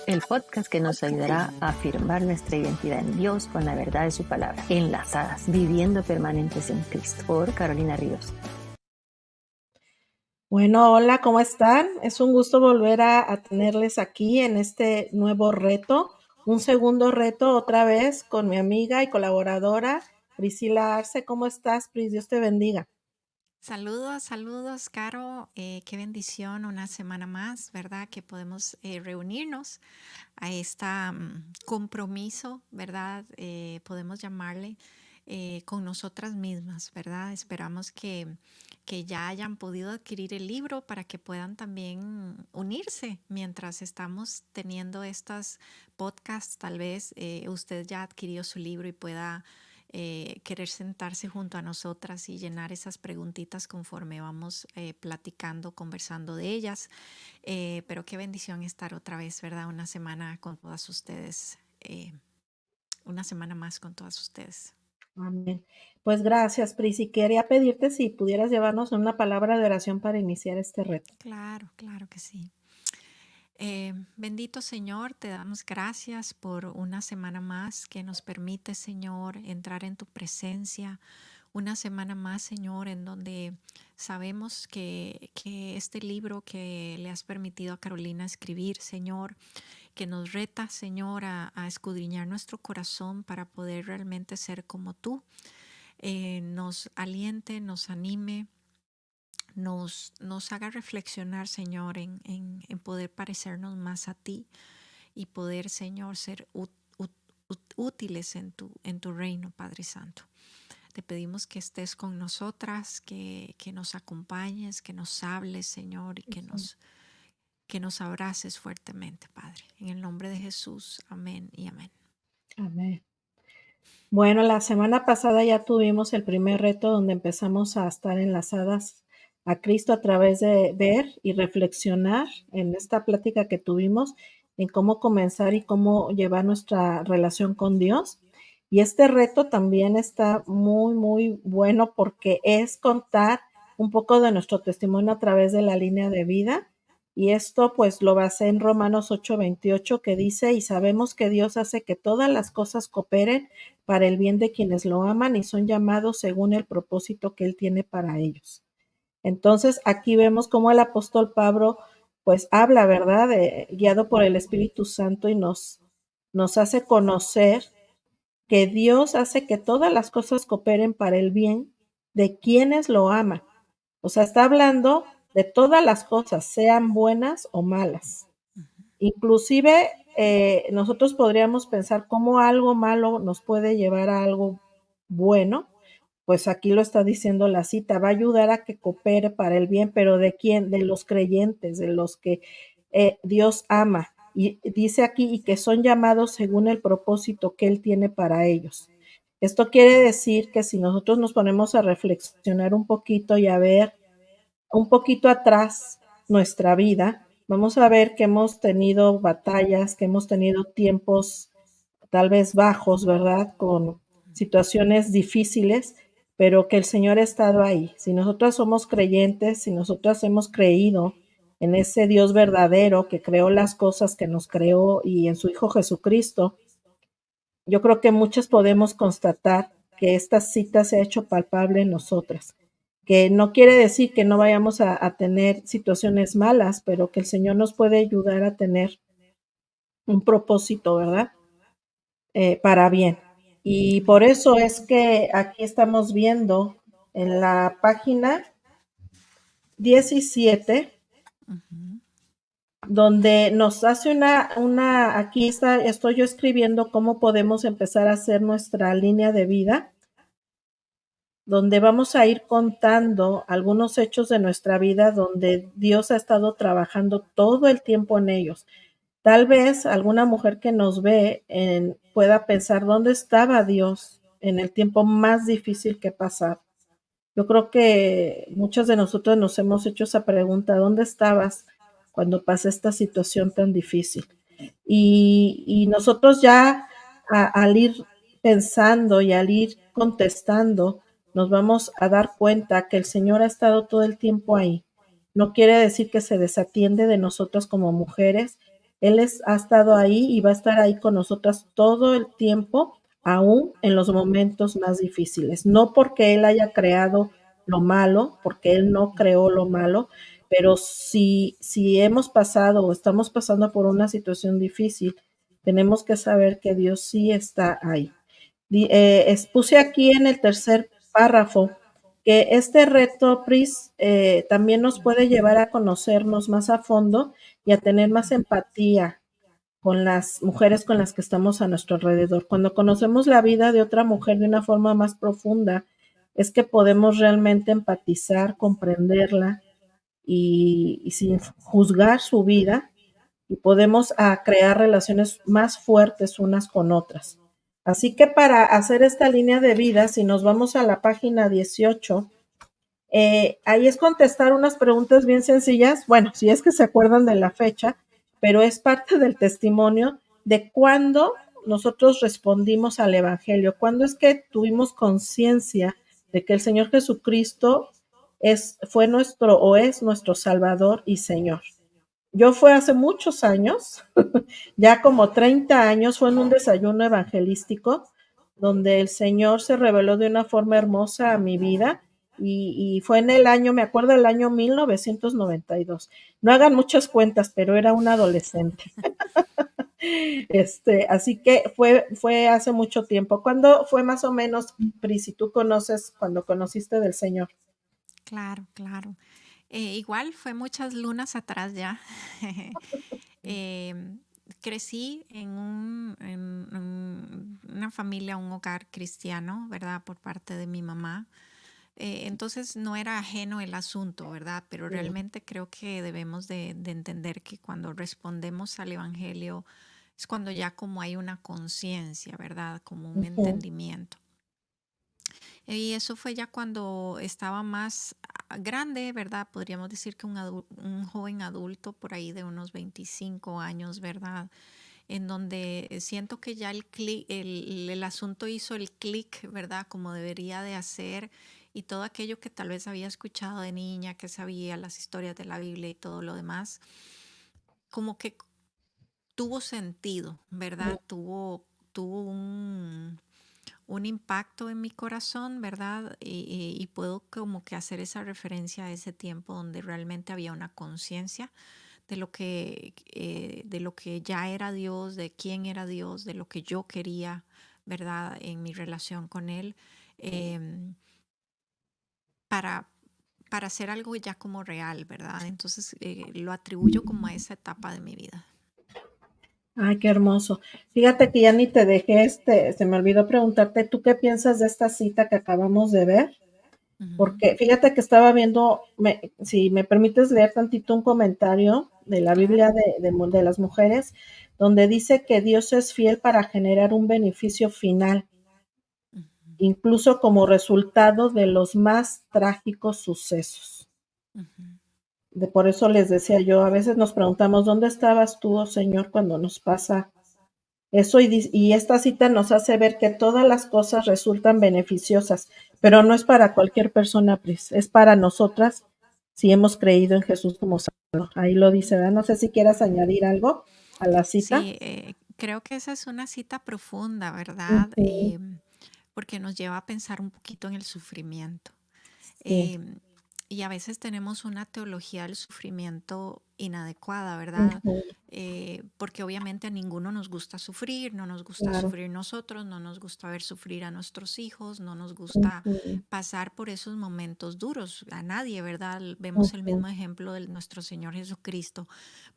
el podcast que nos ayudará a afirmar nuestra identidad en Dios con la verdad de su palabra. Enlazadas, viviendo permanentes en Cristo, por Carolina Ríos. Bueno, hola, ¿cómo están? Es un gusto volver a tenerles aquí en este nuevo reto, un segundo reto otra vez con mi amiga y colaboradora Priscila Arce. ¿Cómo estás, Pris? Dios te bendiga. Saludos, Caro. Qué bendición una semana más, ¿verdad? Que podemos reunirnos a este compromiso, ¿verdad? Podemos llamarle con nosotras mismas, ¿verdad? Esperamos que ya hayan podido adquirir el libro para que puedan también unirse mientras estamos teniendo estas podcasts. Tal vez usted ya adquirió su libro y pueda querer sentarse junto a nosotras y llenar esas preguntitas conforme vamos platicando, conversando de ellas. Pero qué bendición estar otra vez, ¿verdad? Una semana con todas ustedes, una semana más con todas ustedes. Amén. Pues gracias, Pris. Y quería pedirte si pudieras llevarnos una palabra de oración para iniciar este reto. Claro que sí. Bendito Señor, te damos gracias por una semana más que nos permite, Señor, entrar en tu presencia. Una semana más, Señor, en donde sabemos que este libro que le has permitido a Carolina escribir, Señor, que nos reta, Señor, a escudriñar nuestro corazón para poder realmente ser como tú, nos aliente, nos anime, nos haga reflexionar, Señor, en poder parecernos más a ti y poder, Señor, ser útiles en tu reino, Padre Santo. Te pedimos que estés con nosotras, que nos acompañes, que nos hables, Señor, y que nos abraces fuertemente, Padre. En el nombre de Jesús, amén y amén. Amén. Bueno, la semana pasada ya tuvimos el primer reto donde empezamos a estar enlazadas a Cristo a través de ver y reflexionar en esta plática que tuvimos en cómo comenzar y cómo llevar nuestra relación con Dios. Y este reto también está muy bueno porque es contar un poco de nuestro testimonio a través de la línea de vida. Y esto pues lo basé en Romanos 8:28 que dice, y sabemos que Dios hace que todas las cosas cooperen para el bien de quienes lo aman y son llamados según el propósito que Él tiene para ellos. Entonces, aquí vemos cómo el apóstol Pablo, pues habla, ¿verdad? Guiado por el Espíritu Santo y nos hace conocer que Dios hace que todas las cosas cooperen para el bien de quienes lo aman. O sea, está hablando de todas las cosas, sean buenas o malas. Inclusive nosotros podríamos pensar cómo algo malo nos puede llevar a algo bueno, pues aquí lo está diciendo la cita, va a ayudar a que coopere para el bien, pero ¿de quién? De los creyentes, de los que Dios ama. Y dice aquí, y que son llamados según el propósito que Él tiene para ellos. Esto quiere decir que si nosotros nos ponemos a reflexionar un poquito y a ver un poquito atrás nuestra vida, vamos a ver que hemos tenido batallas, que hemos tenido tiempos tal vez bajos, ¿verdad? Con situaciones difíciles, pero que el Señor ha estado ahí. Si nosotras somos creyentes, si nosotras hemos creído en ese Dios verdadero que creó las cosas, que nos creó y en su Hijo Jesucristo, yo creo que muchos podemos constatar que esta cita se ha hecho palpable en nosotras, que no quiere decir que no vayamos a tener situaciones malas, pero que el Señor nos puede ayudar a tener un propósito, ¿verdad? Para bien. Y por eso es que aquí estamos viendo en la página 17, Uh-huh. donde nos hace aquí estoy yo escribiendo cómo podemos empezar a hacer nuestra línea de vida, donde vamos a ir contando algunos hechos de nuestra vida donde Dios ha estado trabajando todo el tiempo en ellos. Tal vez alguna mujer que nos ve pueda pensar, ¿dónde estaba Dios en el tiempo más difícil que pasar? Yo creo que muchas de nosotros nos hemos hecho esa pregunta, ¿dónde estabas cuando pasé esta situación tan difícil? Y nosotros ya al ir pensando y al ir contestando, nos vamos a dar cuenta que el Señor ha estado todo el tiempo ahí. No quiere decir que se desatiende de nosotros como mujeres, Ha estado ahí y va a estar ahí con nosotras todo el tiempo, aún en los momentos más difíciles. No porque Él haya creado lo malo, porque Él no creó lo malo, pero si hemos pasado o estamos pasando por una situación difícil, tenemos que saber que Dios sí está ahí. Puse aquí en el tercer párrafo que este reto, Pris, también nos puede llevar a conocernos más a fondo y a tener más empatía con las mujeres con las que estamos a nuestro alrededor. Cuando conocemos la vida de otra mujer de una forma más profunda, es que podemos realmente empatizar, comprenderla y sin juzgar su vida, y podemos crear relaciones más fuertes unas con otras. Así que para hacer esta línea de vida, si nos vamos a la página 18, ahí es contestar unas preguntas bien sencillas, bueno, si es que se acuerdan de la fecha, pero es parte del testimonio de cuándo nosotros respondimos al Evangelio, cuándo es que tuvimos conciencia de que el Señor Jesucristo fue nuestro o es nuestro Salvador y Señor. Yo fue hace muchos años, ya como 30 años, fue en un desayuno evangelístico donde el Señor se reveló de una forma hermosa a mi vida y fue en el año, me acuerdo, el año 1992. No hagan muchas cuentas, pero era un adolescente. Así que fue hace mucho tiempo. ¿Cuándo fue más o menos, Pri, si tú conoces, cuando conociste del Señor? Claro, claro. Igual fue muchas lunas atrás ya. Em, Crecí en una familia, un hogar cristiano, ¿verdad? Por parte de mi mamá. Entonces no era ajeno el asunto, ¿verdad? Pero Sí. realmente creo que debemos de entender que cuando respondemos al Evangelio es cuando ya como hay una conciencia, ¿verdad? Como un Ujú. entendimiento. Y eso fue ya cuando estaba más grande, ¿verdad? Podríamos decir que un joven adulto por ahí de unos 25 años, ¿verdad? En donde siento que ya el asunto hizo el clic, ¿verdad? Como debería de hacer, y todo aquello que tal vez había escuchado de niña, que sabía las historias de la Biblia y todo lo demás, como que tuvo sentido, ¿verdad? Tuvo un impacto en mi corazón, ¿verdad? Y puedo como que hacer esa referencia a ese tiempo donde realmente había una conciencia de lo que ya era Dios, de quién era Dios, de lo que yo quería, ¿verdad? En mi relación con Él, em, para, para hacer algo ya como real, ¿verdad? Entonces lo atribuyo como a esa etapa de mi vida. Ay, qué hermoso. Fíjate que ya ni te dejé, se me olvidó preguntarte, ¿tú qué piensas de esta cita que acabamos de ver? Ujú, Porque fíjate que estaba viendo, si me permites leer tantito un comentario de la claro. Biblia de las mujeres, donde dice que Dios es fiel para generar un beneficio final, Ujú, incluso como resultado de los más trágicos sucesos. ujú. Por eso les decía yo, a veces nos preguntamos, ¿dónde estabas tú, oh Señor, cuando nos pasa eso? Y esta cita nos hace ver que todas las cosas resultan beneficiosas, pero no es para cualquier persona, Pris, es para nosotras si hemos creído en Jesús como Salvador. Ahí lo dice, ¿verdad? No sé si quieras añadir algo a la cita. Sí, creo que esa es una cita profunda, ¿verdad? Ujú. Porque nos lleva a pensar un poquito en el sufrimiento. Sí. Em, y a veces tenemos una teología del sufrimiento inadecuada, ¿verdad? Ujú. Porque obviamente a ninguno nos gusta sufrir, no nos gusta Claro. sufrir nosotros, no nos gusta ver sufrir a nuestros hijos, no nos gusta Ujú. pasar por esos momentos duros, a nadie, ¿verdad? Vemos el Ujú. mismo ejemplo de nuestro Señor Jesucristo,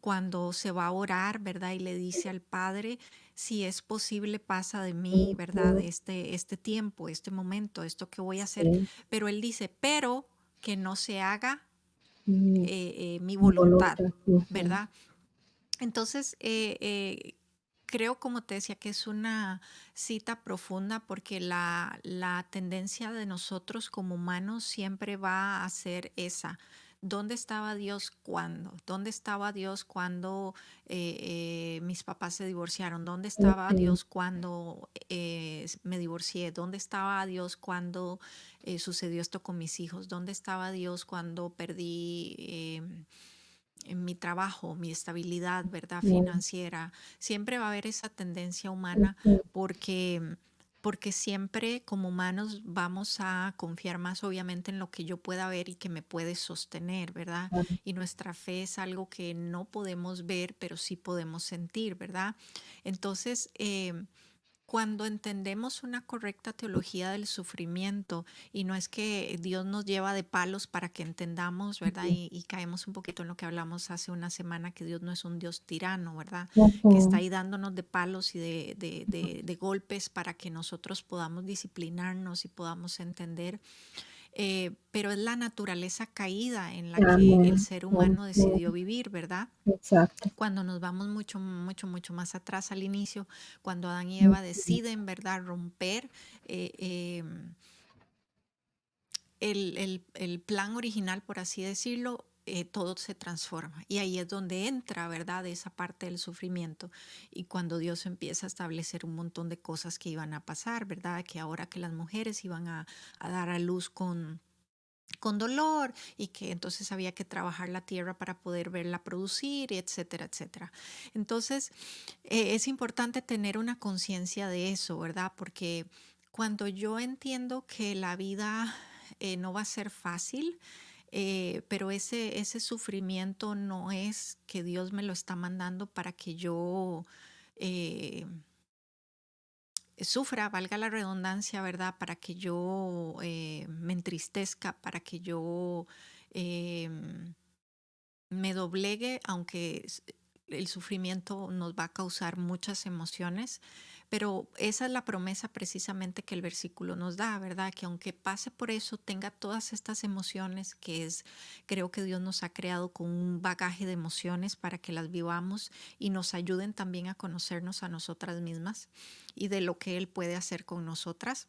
cuando se va a orar, ¿verdad? Y le dice al Padre, si es posible, pasa de mí, ¿verdad? Ujú. Este tiempo, este momento, esto que voy a hacer, Sí. pero él dice, pero que no se haga Mm, mi voluntad, voluntad. Ujú. ¿verdad? Entonces, creo, como te decía, que es una cita profunda porque la tendencia de nosotros como humanos siempre va a ser esa. ¿Dónde estaba Dios cuando? ¿Dónde estaba Dios cuando mis papás se divorciaron? ¿Dónde estaba Ujú. Dios cuando me divorcié? ¿Dónde estaba Dios cuando sucedió esto con mis hijos? ¿Dónde estaba Dios cuando perdí en mi trabajo, mi estabilidad, ¿verdad? Mm, Financiera. Siempre va a haber esa tendencia humana ujú, porque siempre como humanos vamos a confiar más obviamente en lo que yo pueda ver y que me puede sostener, ¿verdad? claro, Y nuestra fe es algo que no podemos ver, pero sí podemos sentir, ¿verdad? Entonces, cuando entendemos una correcta teología del sufrimiento, y no es que Dios nos lleva de palos para que entendamos, ¿verdad? ujú, Y caemos un poquito en lo que hablamos hace una semana, que Dios no es un Dios tirano, ¿verdad? Que está ujú, ahí dándonos de palos y de golpes para que nosotros podamos disciplinarnos y podamos entender, pero es la naturaleza caída en la que el amén, ser humano ujú, decidió vivir, ¿verdad? exacto, Cuando nos vamos mucho, mucho, mucho más atrás al inicio, cuando Adán y Eva ujú, deciden, ¿verdad?, romper eh, el plan original, por así decirlo, todo se transforma. Y ahí es donde entra, ¿verdad?, esa parte del sufrimiento. Y cuando Dios empieza a establecer un montón de cosas que iban a pasar, ¿verdad? Que ahora que las mujeres iban a dar a luz con dolor y que entonces había que trabajar la tierra para poder verla producir, etcétera, etcétera. Entonces, es importante tener una conciencia de eso, ¿verdad? Porque cuando yo entiendo que la vida no va a ser fácil, pero ese sufrimiento no es que Dios me lo está mandando para que yo eh, sufra, valga la redundancia, ¿verdad? Para que yo me entristezca, para que yo em, me doblegue, aunque el sufrimiento nos va a causar muchas emociones, pero esa es la promesa precisamente que el versículo nos da, ¿verdad? Que aunque pase por eso, tenga todas estas emociones, creo que Dios nos ha creado con un bagaje de emociones para que las vivamos y nos ayuden también a conocernos a nosotras mismas y de lo que Él puede hacer con nosotras.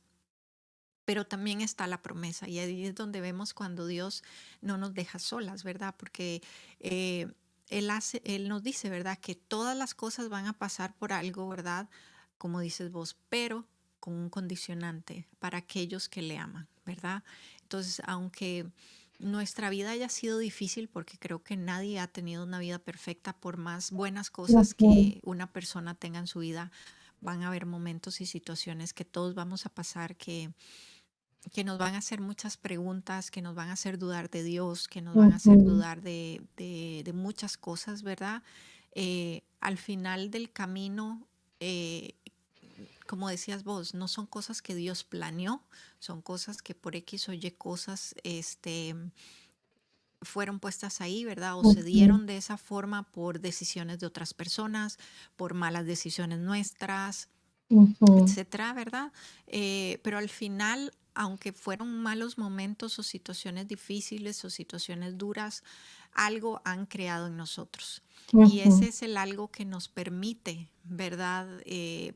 Pero también está la promesa y ahí es donde vemos cuando Dios no nos deja solas, ¿verdad? Porque eh, Él nos dice, ¿verdad? Que todas las cosas van a pasar por algo, ¿verdad? Como dices vos, pero con un condicionante para aquellos que le aman, ¿verdad? Entonces, aunque nuestra vida haya sido difícil, porque creo que nadie ha tenido una vida perfecta, por más buenas cosas ujú, que una persona tenga en su vida, van a haber momentos y situaciones que todos vamos a pasar que nos van a hacer muchas preguntas, que nos van a hacer dudar de Dios, que nos van a hacer ujú, dudar de muchas cosas, ¿verdad? Al final del camino, eh, como decías vos, no son cosas que Dios planeó, son cosas que por X o Y cosas fueron puestas ahí, ¿verdad? O se ujú, dieron de esa forma por decisiones de otras personas, por malas decisiones nuestras, ujú, etcétera, ¿verdad? Pero al final, aunque fueron malos momentos o situaciones difíciles o situaciones duras, algo han creado en nosotros. Y ujú, ese es el algo que nos permite, ¿verdad?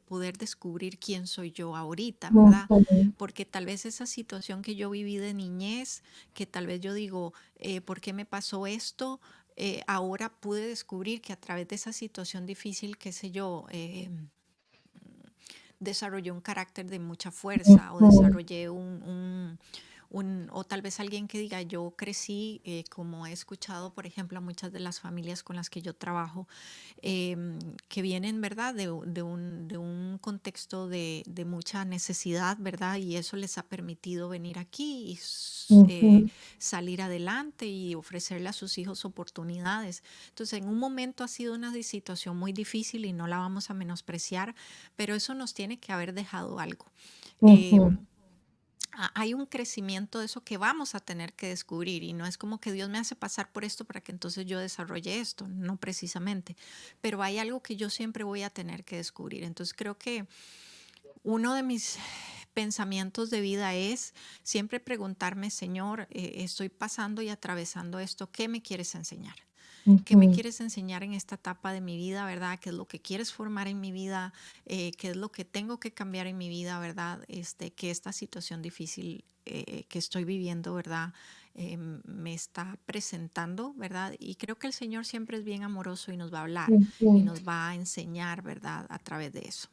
Poder descubrir quién soy yo ahorita, ¿verdad? ujú, Porque tal vez esa situación que yo viví de niñez, que tal vez yo digo, ¿por qué me pasó esto? Ahora pude descubrir que a través de esa situación difícil, qué sé yo, desarrollé un carácter de mucha fuerza o ujú, desarrollé o tal vez alguien que diga, yo crecí, como he escuchado, por ejemplo, a muchas de las familias con las que yo trabajo, que vienen, ¿verdad?, de un contexto de mucha necesidad, ¿verdad? Y eso les ha permitido venir aquí y ujú, salir adelante y ofrecerle a sus hijos oportunidades. Entonces, en un momento ha sido una situación muy difícil y no la vamos a menospreciar, pero eso nos tiene que haber dejado algo. ujú, Em, Hay un crecimiento de eso que vamos a tener que descubrir y no es como que Dios me hace pasar por esto para que entonces yo desarrolle esto, no precisamente, pero hay algo que yo siempre voy a tener que descubrir. Entonces creo que uno de mis pensamientos de vida es siempre preguntarme, Señor, estoy pasando y atravesando esto, ¿qué me quieres enseñar? ¿Qué me ujú. quieres enseñar en esta etapa de mi vida, verdad? ¿Qué es lo que quieres formar en mi vida? ¿Qué es lo que tengo que cambiar en mi vida, verdad? Que esta situación difícil que estoy viviendo, verdad, me está presentando, verdad. Y creo que el Señor siempre es bien amoroso y nos va a hablar y Ujú. nos va a enseñar, verdad, a través de eso.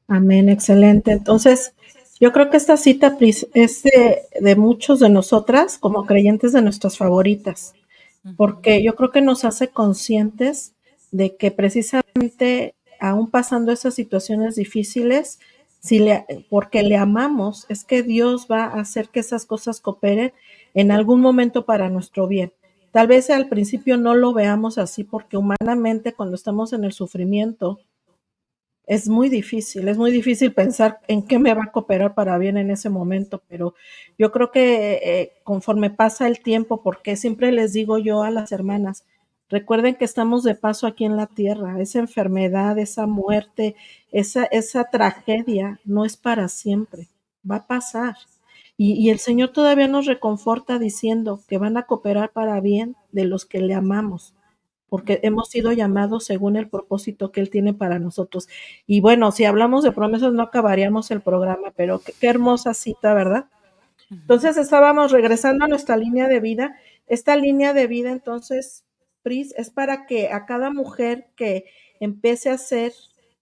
Amén, excelente. Entonces, yo creo que esta cita es de muchos de nosotras como creyentes de nuestras favoritas. porque yo creo que nos hace conscientes de que precisamente aún pasando esas situaciones difíciles, porque le amamos, es que Dios va a hacer que esas cosas cooperen en algún momento para nuestro bien. Tal vez al principio no lo veamos así, porque humanamente cuando estamos en el sufrimiento, es muy difícil pensar en qué me va a cooperar para bien en ese momento, pero yo creo que, conforme pasa el tiempo, porque siempre les digo yo a las hermanas, recuerden que estamos de paso aquí en la tierra, esa enfermedad, esa muerte, esa tragedia no es para siempre, va a pasar. Y el Señor todavía nos reconforta diciendo que van a cooperar para bien de los que le amamos, porque hemos sido llamados según el propósito que Él tiene para nosotros. Y bueno, si hablamos de promesas no acabaríamos el programa, pero qué hermosa cita, ¿verdad? Entonces estábamos regresando a nuestra línea de vida. Esta línea de vida, entonces, Pris, es para que a cada mujer que empiece a hacer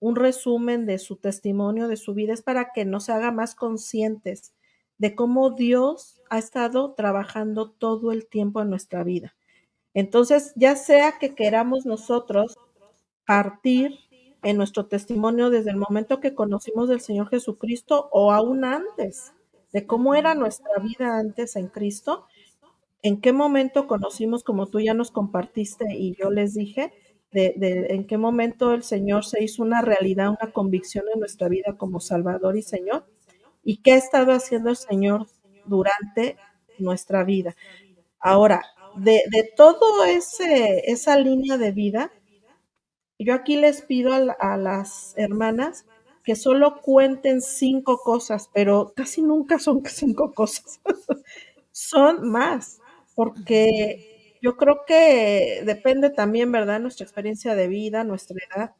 un resumen de su testimonio, de su vida, es para que nos haga más conscientes de cómo Dios ha estado trabajando todo el tiempo en nuestra vida. Entonces, ya sea que queramos nosotros partir en nuestro testimonio desde el momento que conocimos del Señor Jesucristo o aún antes, de cómo era nuestra vida antes en Cristo, en qué momento conocimos, como tú ya nos compartiste y yo les dije, en qué momento el Señor se hizo una realidad, una convicción en nuestra vida como Salvador y Señor, y qué ha estado haciendo el Señor durante nuestra vida. Ahora, de todo esa línea de vida, yo aquí les pido a las hermanas que solo cuenten 5 cosas, pero casi nunca son 5 cosas, son más, porque yo creo que depende también, ¿verdad?, nuestra experiencia de vida, nuestra edad,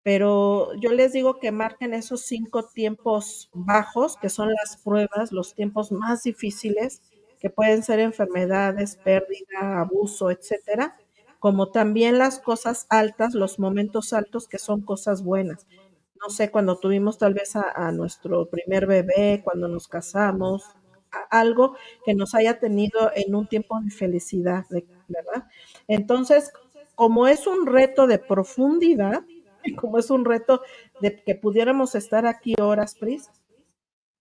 pero yo les digo que marquen esos 5 tiempos bajos, que son las pruebas, los tiempos más difíciles, que pueden ser enfermedades, pérdida, abuso, etcétera, como también las cosas altas, los momentos altos, que son cosas buenas. No sé, cuando tuvimos tal vez a nuestro primer bebé, cuando nos casamos, algo que nos haya tenido en un tiempo de felicidad, ¿verdad? Entonces, como es un reto de profundidad, como es un reto de que pudiéramos estar aquí horas, Pris,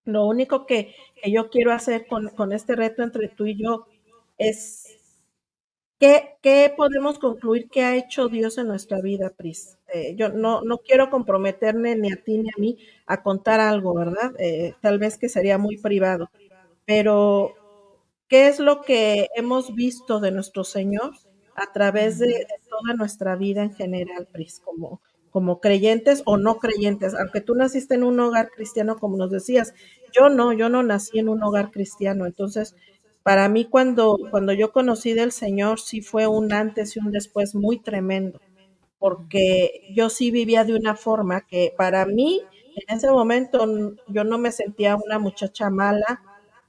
lo único que yo quiero hacer con este reto entre tú y yo es ¿qué podemos concluir que ha hecho Dios en nuestra vida, Pris? Yo no quiero comprometerme ni a ti ni a mí a contar algo, ¿verdad? Tal vez que sería muy privado, pero ¿qué es lo que hemos visto de nuestro Señor a través de toda nuestra vida en general, Pris, como creyentes o no creyentes? Aunque tú naciste en un hogar cristiano, como nos decías, yo no nací en un hogar cristiano. Entonces, para mí, cuando yo conocí del Señor, sí fue un antes y un después muy tremendo, porque yo sí vivía de una forma que para mí, en ese momento, yo no me sentía una muchacha mala,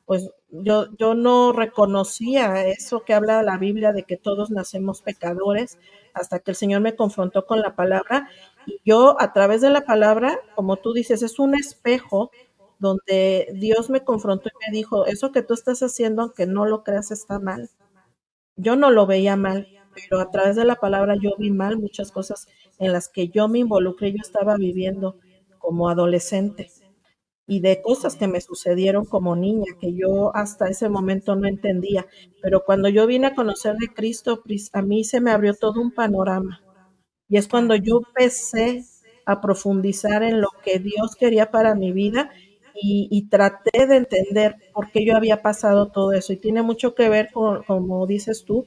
pues yo no reconocía eso que habla la Biblia de que todos nacemos pecadores, hasta que el Señor me confrontó con la palabra, y yo a través de la palabra, como tú dices, es un espejo donde Dios me confrontó y me dijo, eso que tú estás haciendo, aunque no lo creas, está mal. Yo no lo veía mal, pero a través de la palabra yo vi mal muchas cosas en las que yo me involucré, yo estaba viviendo como adolescente y de cosas que me sucedieron como niña, que yo hasta ese momento no entendía. Pero cuando yo vine a conocer de Cristo, a mí se me abrió todo un panorama. Y es cuando yo empecé a profundizar en lo que Dios quería para mi vida y traté de entender por qué yo había pasado todo eso. Y tiene mucho que ver con, como dices tú,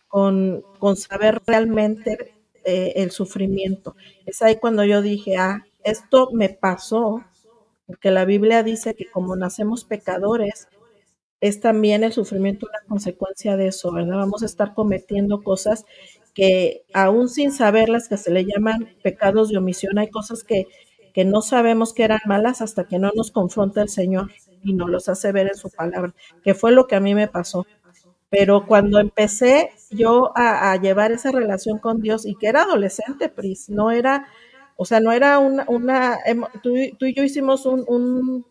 con saber realmente el sufrimiento. Es ahí cuando yo dije, esto me pasó porque la Biblia dice que como nacemos pecadores, es también el sufrimiento una consecuencia de eso, ¿verdad? Vamos a estar cometiendo cosas que aún sin saberlas, que se le llaman pecados de omisión, hay cosas que no sabemos que eran malas hasta que no nos confronta el Señor y nos los hace ver en su palabra, que fue lo que a mí me pasó. Pero cuando empecé yo a llevar esa relación con Dios y que era adolescente, Pris, no era, o sea, no era tú y yo hicimos un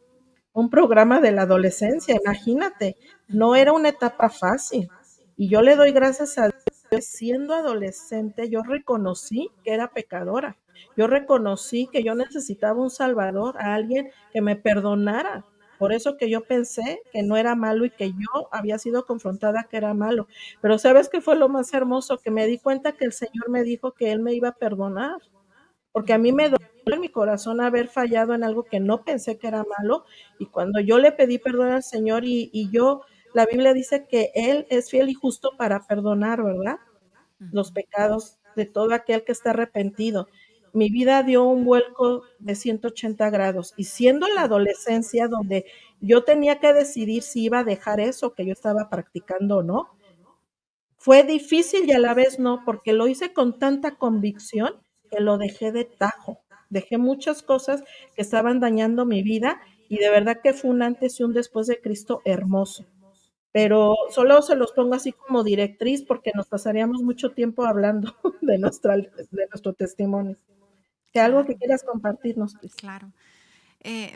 programa de la adolescencia, imagínate, no era una etapa fácil. Y yo le doy gracias a Dios siendo adolescente, yo reconocí que era pecadora. Yo reconocí que yo necesitaba un salvador, a alguien que me perdonara. Por eso que yo pensé que no era malo y que yo había sido confrontada que era malo. Pero ¿sabes qué fue lo más hermoso? Que me di cuenta que el Señor me dijo que Él me iba a perdonar, porque a mí me Ujú. dolió en mi corazón haber fallado en algo que no pensé que era malo, y cuando yo le pedí perdón al Señor yo, la Biblia dice que Él es fiel y justo para perdonar, ¿verdad? Los Ujú. pecados de todo aquel que está arrepentido. Mi vida dio un vuelco de 180 grados, y siendo la Ujú. adolescencia donde yo tenía que decidir si iba a dejar eso que yo estaba practicando o no, fue difícil y a la vez no, porque lo hice con tanta convicción que lo dejé de tajo. Dejé muchas cosas que estaban dañando mi vida, y de verdad que fue un antes y un después de Cristo hermoso. Pero Ujú. solo se los pongo así como directriz porque nos pasaríamos mucho tiempo hablando de nuestro testimonio. ¿Que algo que Claro, quieras compartirnos, Pris? claro.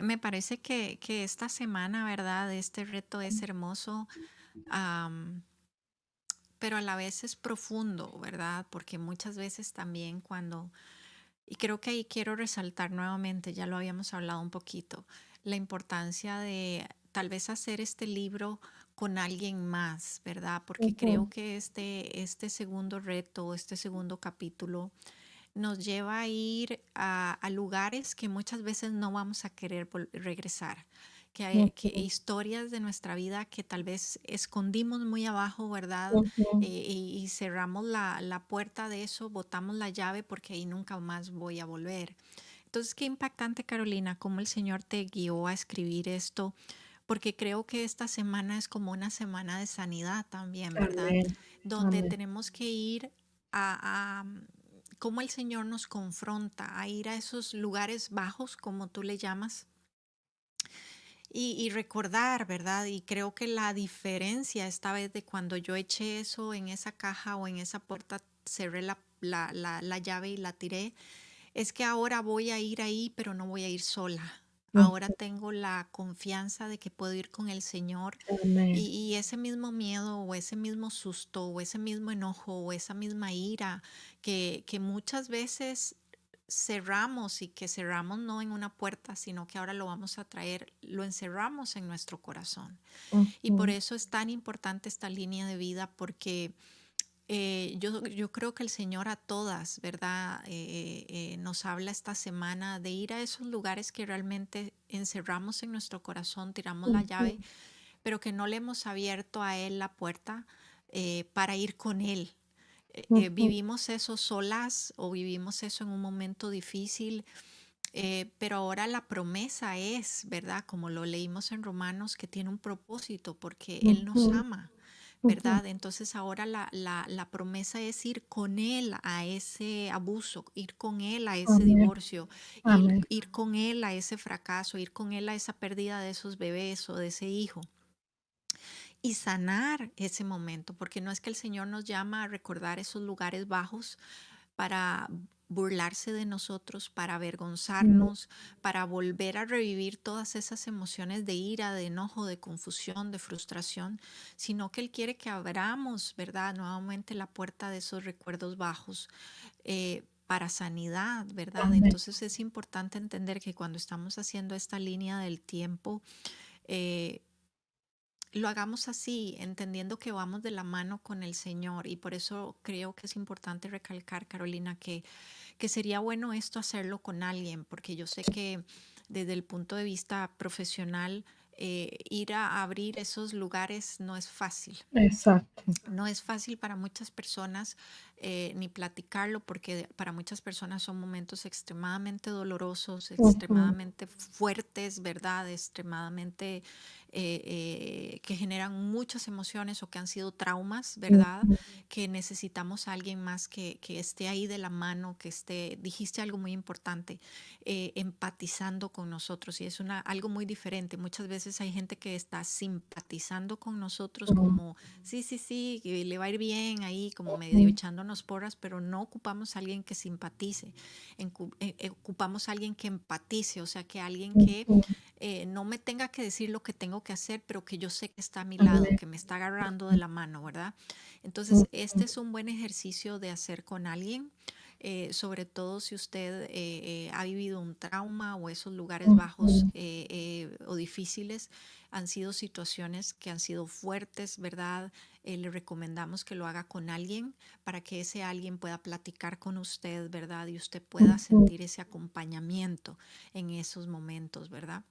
Me parece que esta semana, ¿verdad? Este reto es hermoso, am, pero a la vez es profundo, ¿verdad? Porque muchas veces también y creo que ahí quiero resaltar nuevamente, ya lo habíamos hablado un poquito, la importancia de tal vez hacer este libro con alguien más, ¿verdad? Porque creo Ujú, que este segundo reto, este segundo capítulo, nos lleva a ir a lugares que muchas veces no vamos a querer regresar, que ujú, historias de nuestra vida que tal vez escondimos muy abajo, ¿verdad? ujú, Y cerramos la puerta de eso, botamos la llave porque ahí nunca más voy a volver. Entonces, qué impactante, Carolina, cómo el Señor te guió a escribir esto, porque creo que esta semana es como una semana de sanidad también, ¿verdad? amén, Donde amén, tenemos que ir a cómo el Señor nos confronta a ir a esos lugares bajos, como tú le llamas, y recordar, ¿verdad? Y creo que la diferencia esta vez de cuando yo eché eso en esa caja o en esa puerta, cerré la llave y la tiré, es que ahora voy a ir ahí, pero no voy a ir sola. Ahora ujú, tengo la confianza de que puedo ir con el Señor amén, y ese mismo miedo o ese mismo susto o ese mismo enojo o esa misma ira que muchas veces cerramos y que cerramos no en una puerta, sino que ahora lo vamos a traer, lo encerramos en nuestro corazón. Y por ujú, eso es tan importante esta línea de vida porque yo creo que el Señor a todas, ¿verdad? Nos habla esta semana de ir a esos lugares que realmente encerramos en nuestro corazón, tiramos la ujú, llave, pero que no le hemos abierto a Él la puerta para ir con Él. ujú, Vivimos eso solas o vivimos eso en un momento difícil, pero ahora la promesa es, ¿verdad? Como lo leímos en Romanos, que tiene un propósito porque Él nos ujú, ama. ujú, ¿Verdad? Entonces ahora la promesa es ir con él a ese abuso, ir con él a ese amén, divorcio, amén, ir con él a ese fracaso, ir con él a esa pérdida de esos bebés o de ese hijo y sanar ese momento, porque no es que el Señor nos llama a recordar esos lugares bajos para burlarse de nosotros, para mm, avergonzarnos, para volver a revivir todas esas emociones de ira, de enojo, de confusión, de frustración, sino que Él quiere que abramos, ¿verdad? Nuevamente la puerta de esos recuerdos bajos para sanidad, ¿verdad? amén, Entonces es importante entender que cuando estamos haciendo esta línea del tiempo, eh, lo hagamos así, entendiendo que vamos de la mano con el Señor. Y por eso creo que es importante recalcar, Carolina, que sería bueno esto hacerlo con alguien, porque yo sé que desde el punto de vista profesional, ir a abrir esos lugares no es fácil. exacto, No es fácil para muchas personas ni platicarlo porque para muchas personas son momentos extremadamente dolorosos, ujú, extremadamente fuertes, ¿verdad? Extremadamente que generan muchas emociones o que han sido traumas, ¿verdad? ujú, Que necesitamos a alguien más que esté ahí de la mano, que esté, dijiste algo muy importante, empatizando con nosotros y es algo muy diferente. Muchas veces hay gente que está simpatizando con nosotros ujú, como sí, sí, sí, que le va a ir bien ahí, como medio ujú, echándonos tirándonos porras, pero no ocupamos a alguien que simpatice, ocupamos a alguien que empatice, o sea, que alguien que no me tenga que decir lo que tengo que hacer, pero que yo sé que está a mi lado, Amén. que me está agarrando de la mano, ¿verdad? Entonces, este es un buen ejercicio de hacer con alguien. Sobre todo si usted ha vivido un trauma o esos lugares bajos o difíciles han sido situaciones que han sido fuertes, ¿verdad? Le recomendamos que lo haga con alguien para que ese alguien pueda platicar con usted, ¿verdad? Y usted pueda sentir ese acompañamiento en esos momentos, ¿verdad?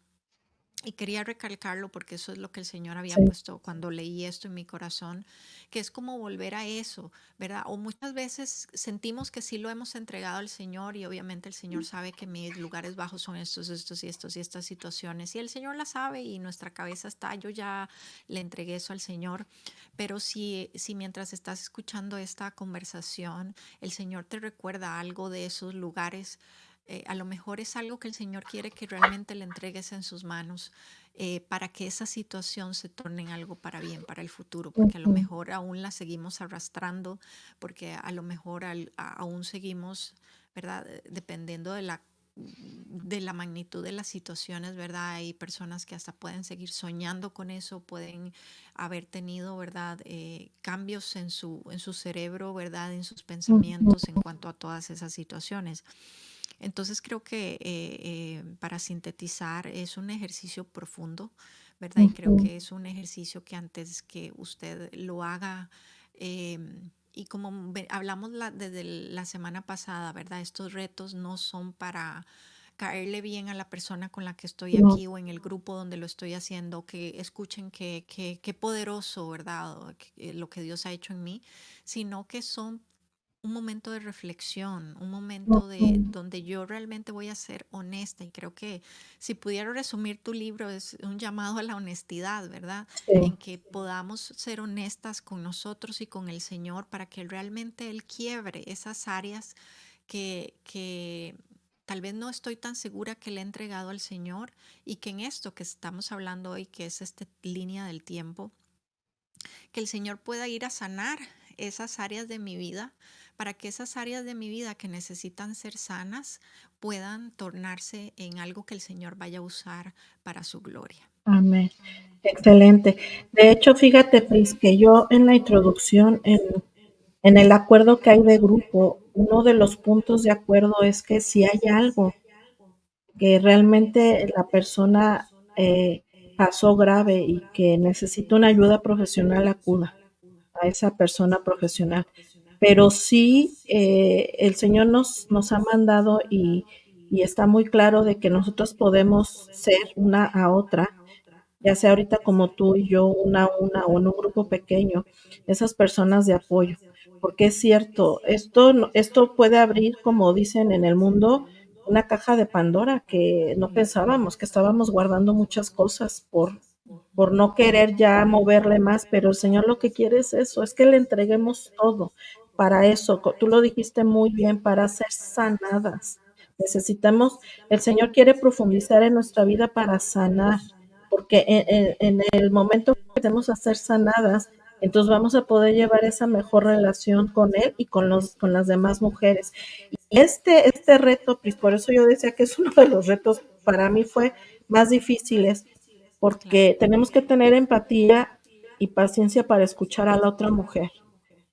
Y quería recalcarlo porque eso es lo que el Señor había Sí. puesto cuando leí esto en mi corazón, que es como volver a eso, ¿verdad? O muchas veces sentimos que sí lo hemos entregado al Señor y obviamente el Señor sabe que mis lugares bajos son estos y estas situaciones y el Señor la sabe y nuestra cabeza está, yo ya le entregué eso al Señor, pero si mientras estás escuchando esta conversación, el Señor te recuerda algo de esos lugares, a lo mejor es algo que el Señor quiere que realmente le entregues en sus manos, para que esa situación se torne en algo para bien, para el futuro, porque a lo mejor aún la seguimos arrastrando, porque a lo mejor aún seguimos, ¿verdad? Dependiendo de la magnitud de las situaciones, ¿verdad? Hay personas que hasta pueden seguir soñando con eso, pueden haber tenido, ¿verdad? Cambios en su cerebro, ¿verdad? En sus pensamientos en cuanto a todas esas situaciones. Entonces creo que para sintetizar es un ejercicio profundo, ¿verdad? Y creo que es un ejercicio que antes que usted lo haga, y como hablamos desde la semana pasada, ¿verdad? Estos retos no son para caerle bien a la persona con la que estoy No. aquí o en el grupo donde lo estoy haciendo, que escuchen qué poderoso, ¿verdad? Lo que Dios ha hecho en mí, sino que son un momento de reflexión, un momento de donde yo realmente voy a ser honesta y creo que si pudiera resumir tu libro es un llamado a la honestidad, ¿verdad? Sí. En que podamos ser honestas con nosotros y con el Señor para que realmente Él quiebre esas áreas que tal vez no estoy tan segura que le he entregado al Señor y que en esto que estamos hablando hoy, que es esta línea del tiempo, que el Señor pueda ir a sanar esas áreas de mi vida para que esas áreas de mi vida que necesitan ser sanas puedan tornarse en algo que el Señor vaya a usar para su gloria. Amén. Excelente. De hecho, fíjate, Pris, que yo en la introducción, en el acuerdo que hay de grupo, uno de los puntos de acuerdo es que si hay algo que realmente la persona pasó grave y que necesita una ayuda profesional, acuda a esa persona profesional. Pero sí, el Señor nos ha mandado y está muy claro de que nosotros podemos ser una a otra, ya sea ahorita como tú y yo, una a una, o en un grupo pequeño, esas personas de apoyo. Porque es cierto, esto puede abrir, como dicen en el mundo, una caja de Pandora que no pensábamos, que estábamos guardando muchas cosas por no querer ya moverle más, pero el Señor lo que quiere es eso, es que le entreguemos todo para eso. Tú lo dijiste muy bien, para ser sanadas. Necesitamos, el Señor quiere profundizar en nuestra vida para sanar, porque en el momento que empecemos a ser sanadas, entonces vamos a poder llevar esa mejor relación con Él y con las demás mujeres. Y este reto, pues por eso yo decía que es uno de los retos, para mí fue más difíciles, Claro. porque tenemos que tener empatía y paciencia para escuchar a la otra mujer,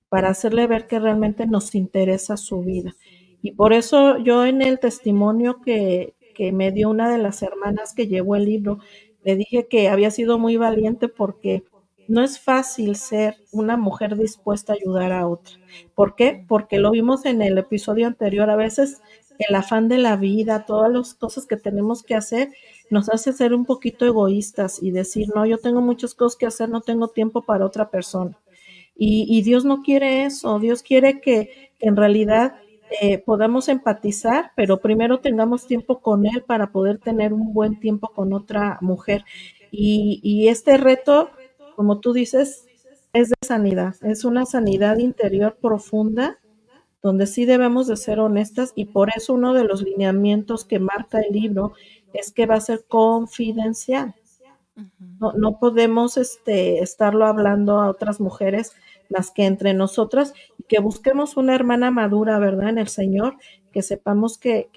para hacerle ver que realmente nos interesa su vida. Y por eso yo en el testimonio que me dio una de las hermanas que llevó el libro, le dije que había sido muy valiente porque no es fácil ser una mujer dispuesta a ayudar a otra. ¿Por qué? Porque lo vimos en el episodio anterior, a veces el afán de la vida, todas las cosas que tenemos que hacer, nos hace ser un poquito egoístas y decir, no, yo tengo muchas cosas que hacer, no tengo tiempo para otra persona. Y Dios no quiere eso, Dios quiere que en realidad podamos empatizar, pero primero tengamos tiempo con Él para poder tener un buen tiempo con otra mujer. Y este reto, como tú dices, es de sanidad, es una sanidad interior profunda donde sí debemos de ser honestas y por eso uno de los lineamientos que marca el libro es que va a ser confidencial. Ujú. No podemos estarlo hablando a otras mujeres más que entre nosotras, y que busquemos una hermana madura, ¿verdad? En el Señor, que sepamos que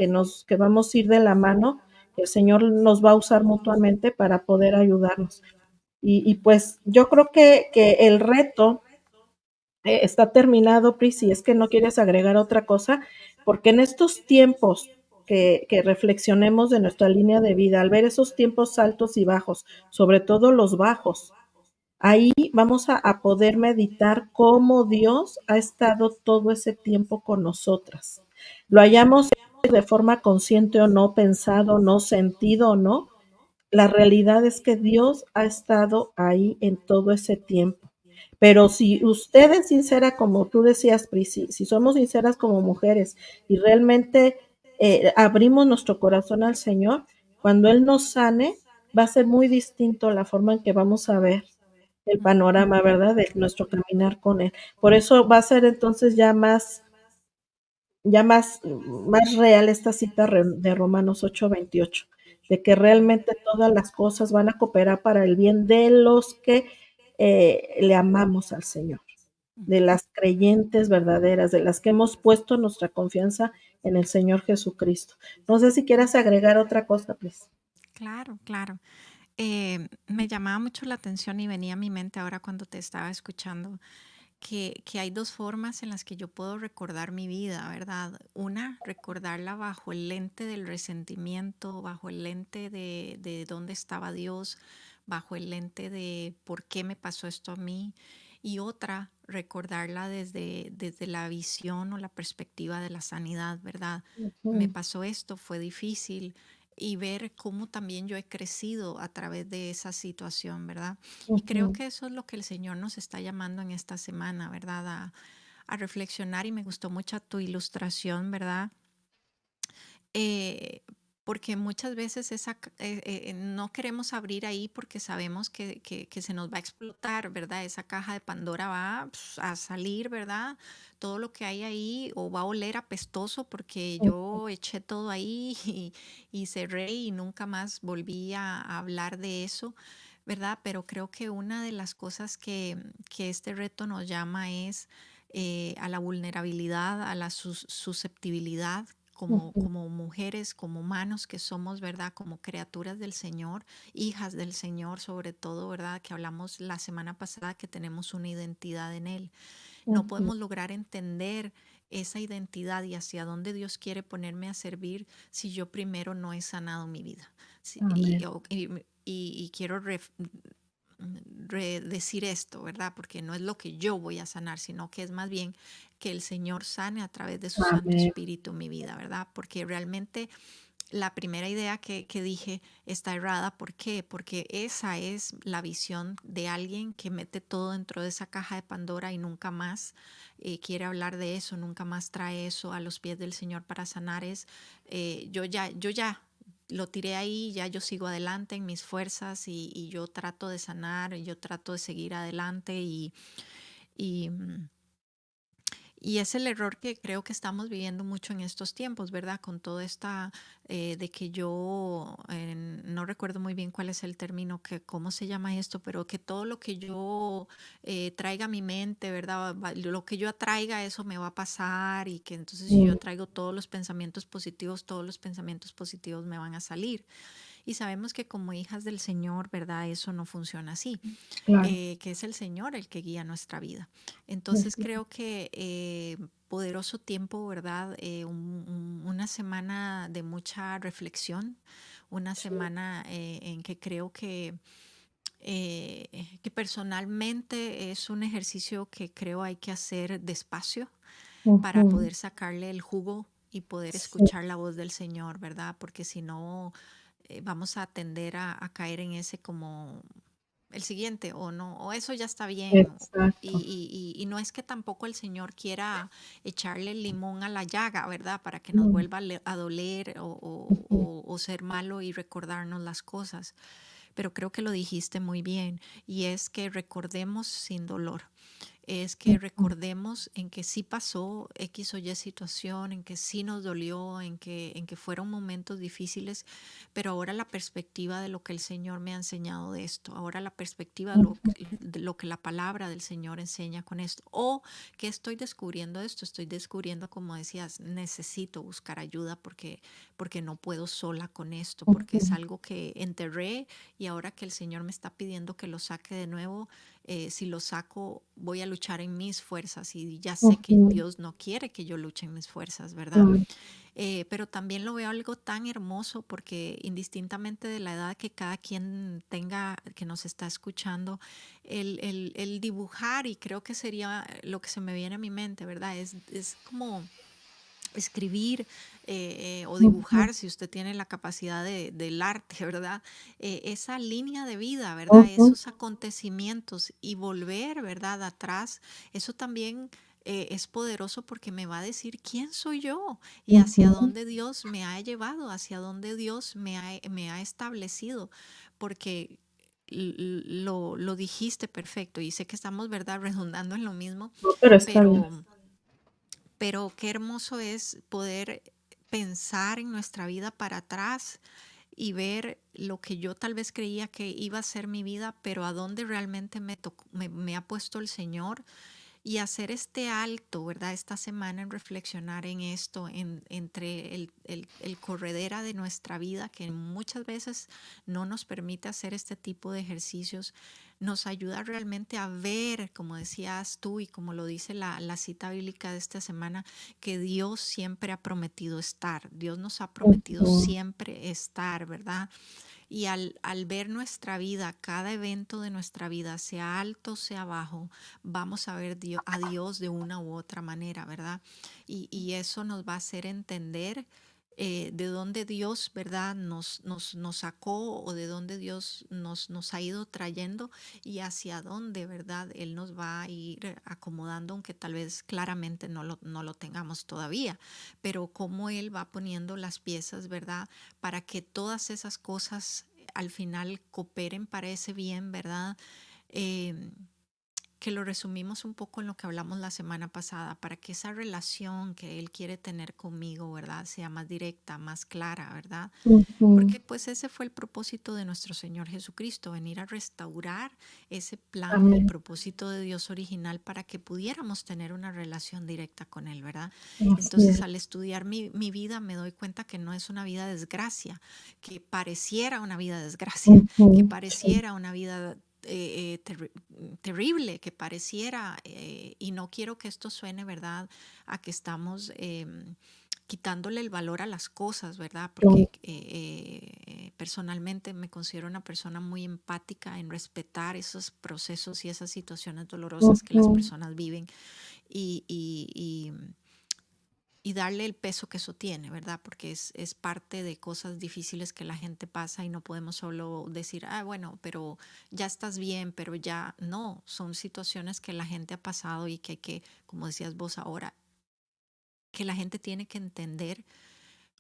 vamos a ir de la mano, que el Señor nos va a usar mutuamente para poder ayudarnos. Y pues yo creo que el reto está terminado, Pri, si es que no quieres agregar otra cosa, porque en estos tiempos que reflexionemos de nuestra línea de vida, al ver esos tiempos altos y bajos, sobre todo los bajos, ahí vamos a poder meditar cómo Dios ha estado todo ese tiempo con nosotras. Lo hayamos hecho de forma consciente o no, pensado, no, sentido o no, la realidad es que Dios ha estado ahí en todo ese tiempo. Pero si usted es sincera, como tú decías, Pri, si somos sinceras como mujeres y realmente abrimos nuestro corazón al Señor, cuando Él nos sane, va a ser muy distinto la forma en que vamos a ver el panorama, ¿verdad? De nuestro caminar con Él. Por eso va a ser entonces ya más real esta cita de Romanos 8:28, de que realmente todas las cosas van a cooperar para el bien de los que le amamos al Señor, de las creyentes verdaderas, de las que hemos puesto nuestra confianza en el Señor Jesucristo. No sé si quieras agregar otra cosa, pues. Claro, claro. Me llamaba mucho la atención y venía a mi mente ahora cuando te estaba escuchando que hay dos formas en las que yo puedo recordar mi vida, ¿verdad? Una, recordarla bajo el lente del resentimiento, bajo el lente de dónde estaba Dios, bajo el lente de por qué me pasó esto a mí. Y otra, recordarla desde la visión o la perspectiva de la sanidad, ¿verdad? Me Ujú, pasó esto, fue difícil, y ver cómo también yo he crecido a través de esa situación, ¿verdad? Y creo ujú. que eso es lo que el Señor nos está llamando en esta semana, ¿verdad? A reflexionar, y me gustó mucho tu ilustración, ¿verdad? Eh, Porque muchas veces no queremos abrir ahí porque sabemos que se nos va a explotar, ¿verdad? Esa caja de Pandora va a salir, ¿verdad? Todo lo que hay ahí o va a oler apestoso porque yo eché todo ahí y cerré y nunca más volví a hablar de eso, ¿verdad? Pero creo que una de las cosas que este reto nos llama es a la vulnerabilidad, a la susceptibilidad Ujú, como mujeres, como humanos que somos, ¿verdad? Como criaturas del Señor, hijas del Señor, sobre todo, ¿verdad? Que hablamos la semana pasada que tenemos una identidad en Él. No ujú. podemos lograr entender esa identidad y hacia dónde Dios quiere ponerme a servir si yo primero no he sanado mi vida. Amén. Y quiero decir esto, ¿verdad? Porque no es lo que yo voy a sanar, sino que es más bien que el Señor sane a través de su Santo Amén. Espíritu mi vida, ¿verdad? Porque realmente la primera idea que dije está errada. ¿Por qué? Porque esa es la visión de alguien que mete todo dentro de esa caja de Pandora y nunca más quiere hablar de eso, nunca más trae eso a los pies del Señor para sanar. Yo ya lo tiré ahí, ya yo sigo adelante en mis fuerzas y yo trato de sanar, y yo trato de seguir adelante y, mm, y es el error que creo que estamos viviendo mucho en estos tiempos, ¿verdad? Con toda esta de que yo no recuerdo muy bien cuál es el término, que cómo se llama esto, pero que todo lo que yo traiga a mi mente, ¿verdad? Lo que yo atraiga, eso me va a pasar, y que entonces si yo Mm, atraigo todos los pensamientos positivos me van a salir. Y sabemos que como hijas del Señor, ¿verdad? Eso no funciona así, claro. que es el Señor el que guía nuestra vida. Entonces Ujú. creo que poderoso tiempo, ¿verdad? Una semana de mucha reflexión, una Sí. semana en que creo que personalmente es un ejercicio que creo hay que hacer despacio para Ujú. poder sacarle el jugo y poder Sí, escuchar la voz del Señor, ¿verdad? Porque si no, vamos a tender a caer en ese como el siguiente, o no, o eso ya está bien. exacto. Y no es que tampoco el Señor quiera echarle limón a la llaga, ¿verdad? Para que nos Mm, vuelva a doler ujú. o ser malo y recordarnos las cosas. Pero creo que lo dijiste muy bien, y es que recordemos sin dolor. es que recordemos en que sí pasó X o Y situación, en que sí nos dolió, en que fueron momentos difíciles, pero ahora la perspectiva de lo que el Señor me ha enseñado de esto, ahora la perspectiva de lo que la palabra del Señor enseña con esto, o que estoy descubriendo esto, estoy descubriendo, como decías, necesito buscar ayuda porque no puedo sola con esto, porque es algo que enterré y ahora que el Señor me está pidiendo que lo saque de nuevo, si lo saco voy a luchar en mis fuerzas y ya sé que Dios no quiere que yo luche en mis fuerzas, ¿verdad? Pero también lo veo algo tan hermoso porque indistintamente de la edad que cada quien tenga, que nos está escuchando, el dibujar, y creo que sería lo que se me viene a mi mente, ¿verdad? Es como escribir o dibujar, si usted tiene la capacidad del arte, ¿verdad? Esa línea de vida, ¿verdad? Esos acontecimientos y volver, ¿verdad? Atrás, eso también es poderoso porque me va a decir quién soy yo y hacia dónde Dios me ha llevado, hacia dónde Dios me ha establecido, porque lo dijiste perfecto y sé que estamos, ¿verdad? Redundando en lo mismo, Pero está bien. pero qué hermoso es poder pensar en nuestra vida para atrás y ver lo que yo tal vez creía que iba a ser mi vida, pero a dónde realmente me ha puesto el Señor, y hacer este alto, ¿verdad? Esta semana en reflexionar en esto, entre el corredera de nuestra vida, que muchas veces no nos permite hacer este tipo de ejercicios, nos ayuda realmente a ver, como decías tú y como lo dice la cita bíblica de esta semana, que Dios siempre ha prometido estar, Dios nos ha prometido siempre estar, ¿verdad? Y al ver nuestra vida, cada evento de nuestra vida, sea alto, sea bajo, vamos a ver a Dios de una u otra manera, ¿verdad? Y eso nos va a hacer entender de dónde Dios, ¿verdad? Nos sacó, o de dónde Dios nos ha ido trayendo y hacia dónde, ¿verdad? Él nos va a ir acomodando, aunque tal vez claramente no lo tengamos todavía, pero cómo Él va poniendo las piezas, ¿verdad? Para que todas esas cosas al final cooperen para ese bien, ¿verdad? Eh, que lo resumimos un poco en lo que hablamos la semana pasada, para que esa relación que Él quiere tener conmigo, ¿verdad? Sea más directa, más clara, ¿verdad? Porque pues ese fue el propósito de nuestro Señor Jesucristo, venir a restaurar ese plan y Amén. propósito de Dios original para que pudiéramos tener una relación directa con Él, ¿verdad? Así Entonces es. al estudiar mi vida me doy cuenta que no es una vida de desgracia, que pareciera una vida de desgracia, que Sí. pareciera una vida terrible, que pareciera, y no quiero que esto suene, ¿verdad?, a que estamos quitándole el valor a las cosas, ¿verdad? Porque personalmente me considero una persona muy empática en respetar esos procesos y esas situaciones dolorosas que las personas viven, y, y, y, y darle el peso que eso tiene, ¿verdad? Porque es parte de cosas difíciles que la gente pasa y no podemos solo decir, ah, bueno, pero ya estás bien, pero ya no, son situaciones que la gente ha pasado y que hay que, como decías vos ahora, que la gente tiene que entender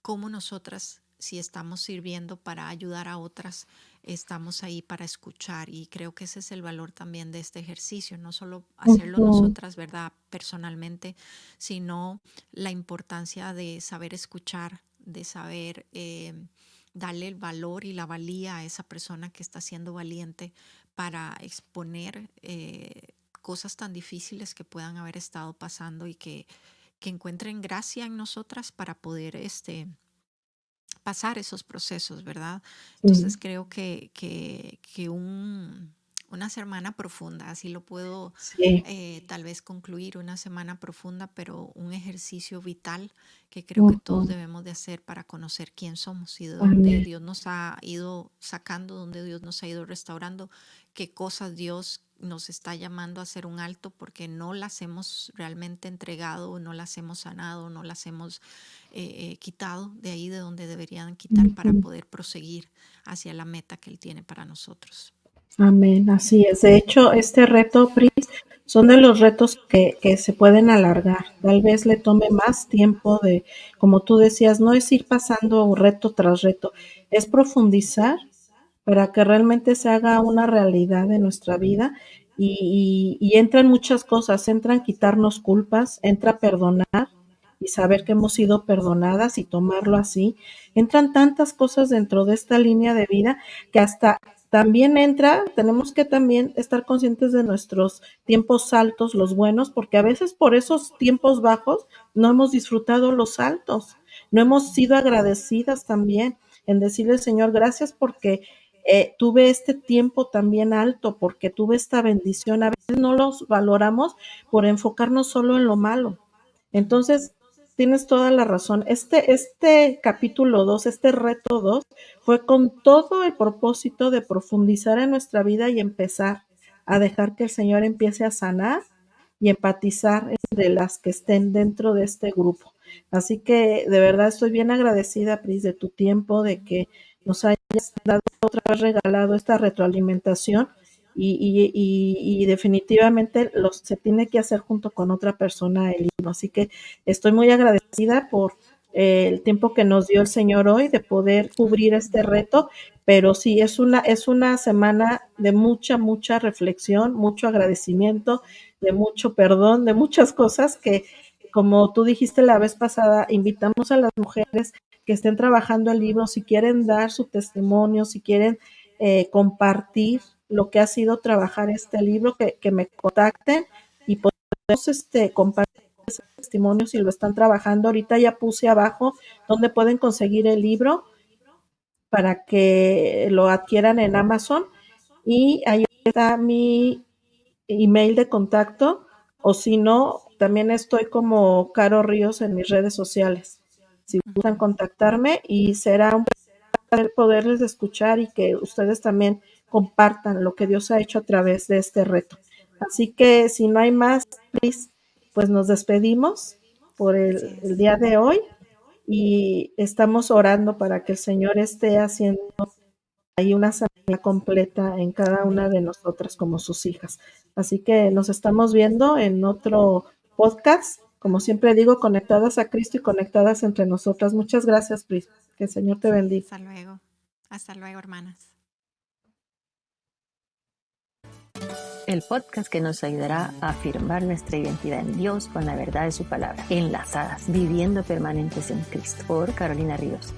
cómo nosotras, si estamos sirviendo para ayudar a otras, estamos ahí para escuchar. Y creo que ese es el valor también de este ejercicio, no solo hacerlo nosotras, ¿verdad?, personalmente, sino la importancia de saber escuchar, de saber darle el valor y la valía a esa persona que está siendo valiente para exponer cosas tan difíciles que puedan haber estado pasando, y que encuentren gracia en nosotras para poder pasar esos procesos, ¿verdad? Entonces Sí. creo que una semana profunda, así lo puedo Sí. tal vez concluir, una semana profunda, pero un ejercicio vital que creo que todos debemos de hacer para conocer quién somos y de dónde Amén. Dios nos ha ido sacando, dónde Dios nos ha ido restaurando, qué cosas Dios nos está llamando a hacer un alto porque no las hemos realmente entregado, no las hemos sanado, no las hemos quitado de ahí de donde deberían quitar para poder proseguir hacia la meta que Él tiene para nosotros. Amén, así es. De hecho, este reto, Pris, son de los retos que se pueden alargar. Tal vez le tome más tiempo de, como tú decías, no es ir pasando reto tras reto, es profundizar para que realmente se haga una realidad de nuestra vida y entran muchas cosas, entran quitarnos culpas, entra perdonar y saber que hemos sido perdonadas y tomarlo así. Entran tantas cosas dentro de esta línea de vida que hasta también entra, tenemos que también estar conscientes de nuestros tiempos altos, los buenos, porque a veces por esos tiempos bajos no hemos disfrutado los altos, no hemos sido agradecidas también en decirle, Señor, gracias porque tuve este tiempo también alto, porque tuve esta bendición. A veces no los valoramos por enfocarnos solo en lo malo. Entonces, tienes toda la razón. Este capítulo 2, este reto 2, fue con todo el propósito de profundizar en nuestra vida y empezar a dejar que el Señor empiece a sanar y empatizar entre las que estén dentro de este grupo. Así que de verdad estoy bien agradecida, Pris, de tu tiempo, de que nos hayas dado otra vez regalado esta retroalimentación y definitivamente se tiene que hacer junto con otra persona el libro. Así que estoy muy agradecida por el tiempo que nos dio el Señor hoy de poder cubrir este reto, pero sí, es una semana de mucha reflexión, mucho agradecimiento, de mucho perdón, de muchas cosas que, como tú dijiste la vez pasada, invitamos a las mujeres que estén trabajando el libro, si quieren dar su testimonio, si quieren compartir lo que ha sido trabajar este libro, que me contacten y podemos compartir ese testimonio si lo están trabajando. Ahorita ya puse abajo donde pueden conseguir el libro para que lo adquieran en Amazon y ahí está mi email de contacto, o si no, también estoy como Caro Ríos en mis redes sociales. Si gustan contactarme, y será un placer poderles escuchar y que ustedes también compartan lo que Dios ha hecho a través de este reto. Así que si no hay más, please, pues nos despedimos por el día de hoy y estamos orando para que el Señor esté haciendo ahí una sanidad completa en cada una de nosotras como sus hijas. Así que nos estamos viendo en otro podcast, como siempre digo, conectadas a Cristo y conectadas entre nosotras. Muchas gracias, Pris. Que el Señor te bendiga. Hasta luego, hermanas. El podcast que nos ayudará a afirmar nuestra identidad en Dios con la verdad de su palabra. Enlazadas, viviendo permanentes en Cristo. Por Carolina Ríos.